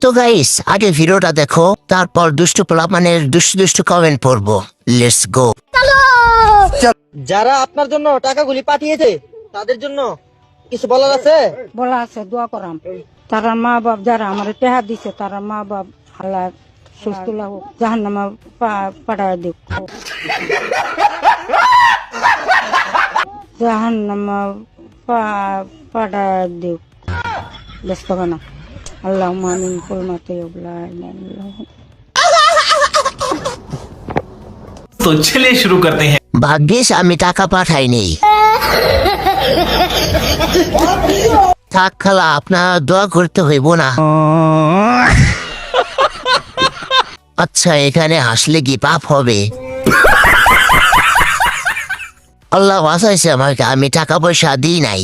তো গাইস, আগে ভিডিওটা দেখো, তারপর দুষ্টু পোলাপানের দুষ্টু দুষ্টু কমেন্ট পড়বো। Let's go. যারা আপনার জন্য টাকাগুলি পাঠিয়েছে তাদের জন্য কিছু বলার আছে? বলা আছে দোয়া করাম তারা মা বাপ যারা আমার টেহা দিছে তারা মা বাপ আল্লাহ সুস্থ লাগুক জাহান্নামা পাঠায় দিক জাহান্নামা পাঠায় দিক ব্যস্ত না আল্লাহ মামিন কলমাতে तो चलिए शुरू करते हैं। ভাগ্যিস আমি টাকা পাঠাইনি। থাক খালা, আপনার দোয়া করতে হইব না। আচ্ছা, এখানে হাসলে কি পাপ হবে? আল্লাহ বাঁচাইছে আমাকে, আমি টাকা পয়সা দিই নাই।